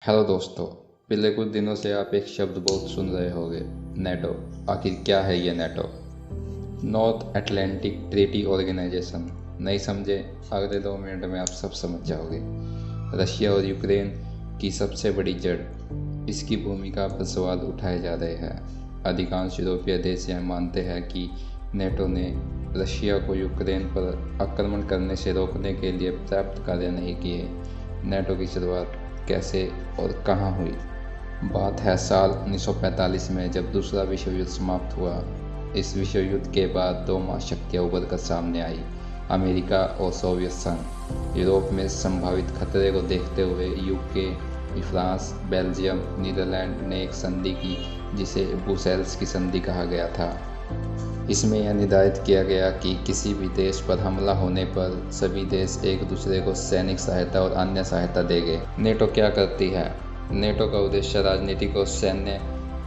Hello दोस्तों, पिछले कुछ दिनों से आप एक शब्द बहुत सुन रहे होंगे, नेटो। आखिर क्या है ये NATO? North Atlantic Treaty Organization. नहीं समझे? अगले 2 मिनट में आप सब समझ जाओगे। रशिया और यूक्रेन की सबसे बड़ी जड़, इसकी भूमिका पर सवाल उठाए जा रहे हैं। अधिकांश यूरोपीय देश यह मानते हैं कि नेटो ने रशिया को यूक्रेन पर आक्रमण करने से रोकने के लिए पर्याप्त कार्य नहीं किए। नेटो की शुरुआत कैसे और कहाँ हुई? बात है साल 1945 में, जब दूसरा विश्व युद्ध समाप्त हुआ। इस विश्व युद्ध के बाद 2 महाशक्तियाँ उभर कर सामने आई, अमेरिका और सोवियत संघ। यूरोप में संभावित खतरे को देखते हुए यूके, फ्रांस, बेल्जियम, नीदरलैंड ने एक संधि की, जिसे ब्रुसेल्स की संधि कहा गया था। इसमें यह निर्धारित किया गया कि किसी भी देश पर हमला होने पर सभी देश एक दूसरे को सैनिक सहायता और अन्य सहायता देंगे। नेटो क्या करती है? नेटो का उद्देश्य राजनीतिक और सैन्य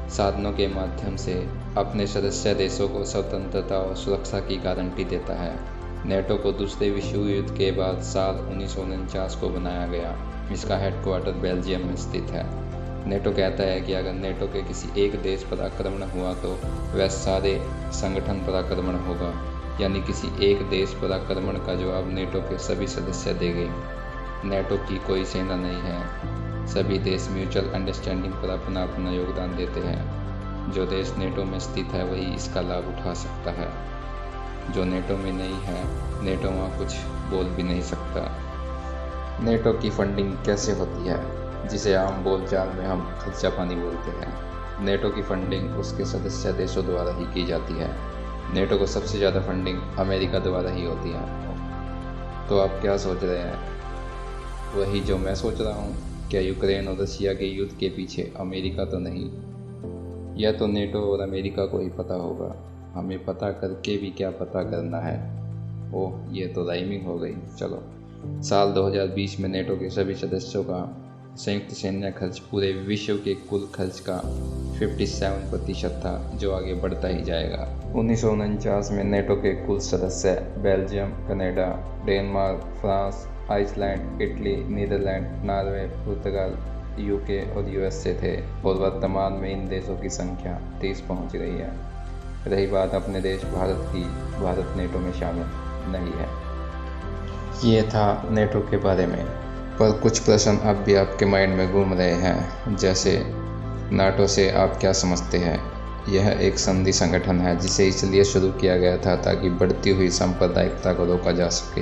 साधनों के माध्यम से अपने सदस्य देशों को स्वतंत्रता और सुरक्षा की गारंटी देता है। नेटो को दूसरे विश्व युद्ध के बाद साल 1949 को बनाया गया। इसका हेडक्वार्टर बेल्जियम में स्थित है। नेटो कहता है कि अगर नेटो के किसी एक देश पर आक्रमण हुआ तो वह सारे संगठन पर आक्रमण होगा, यानी किसी एक देश पर आक्रमण का जवाब नेटो के सभी सदस्य देंगे। नेटो की कोई सेना नहीं है, सभी देश म्यूचुअल अंडरस्टैंडिंग पर अपना अपना योगदान देते हैं। जो देश नेटो में स्थित है वही इसका लाभ उठा सकता है। जो नेटो में नहीं है, नेटो वहाँ कुछ बोल भी नहीं सकता। नेटो की फंडिंग कैसे होती है, जिसे आम बोलचाल में हम खर्चा पानी बोलते हैं? नेटो की फंडिंग उसके सदस्य देशों द्वारा ही की जाती है। नेटो को सबसे ज़्यादा फंडिंग अमेरिका द्वारा ही होती है। तो आप क्या सोच रहे हैं? वही जो मैं सोच रहा हूँ। क्या यूक्रेन और रशिया के युद्ध के पीछे अमेरिका तो नहीं? यह तो नेटो और अमेरिका को ही पता होगा। हमें पता करके भी क्या पता करना है? ओह, ये तो राइमिंग हो गई। चलो, साल 2020 में नेटो के सभी सदस्यों का संयुक्त सैन्य खर्च पूरे विश्व के कुल खर्च का 57% था, जो आगे बढ़ता ही जाएगा। 1949 में नेटो के कुल सदस्य Belgium, Canada, Denmark, France, Iceland, Italy, Netherland, Norway, पुर्तगाल, यूके और यूएसए थे, और वर्तमान में इन देशों की संख्या 30 पहुंच गई है। रही बात अपने देश भारत की, भारत नेटो में शामिल नहीं है। ये था नेटो के बारे में। पर कुछ प्रश्न अब भी आपके माइंड में घूम रहे हैं, जैसे नाटो से आप क्या समझते हैं? यह एक संधि संगठन है, जिसे इसलिए शुरू किया गया था ताकि बढ़ती हुई सांप्रदायिकता को रोका जा सके।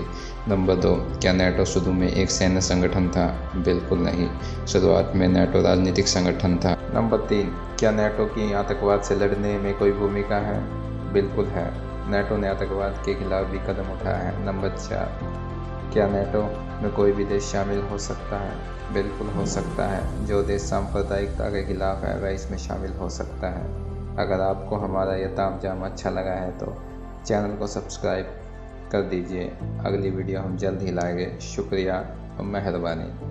नंबर 2, क्या नेटो शुरू में एक सैन्य संगठन था? बिल्कुल नहीं, शुरुआत में नेटो राजनीतिक संगठन था। नंबर 3, क्या नेटो की आतंकवाद से लड़ने में कोई भूमिका है? बिल्कुल है, नेटो ने आतंकवाद के खिलाफ भी कदम उठाया है। नंबर 4, क्या नेटो में कोई भी देश शामिल हो सकता है? बिल्कुल हो सकता है। जो देश सांप्रदायिकता के खिलाफ है वह इसमें शामिल हो सकता है। अगर आपको हमारा यह तामझाम अच्छा लगा है तो चैनल को सब्सक्राइब कर दीजिए। अगली वीडियो हम जल्द ही लाएंगे। शुक्रिया और मेहरबानी।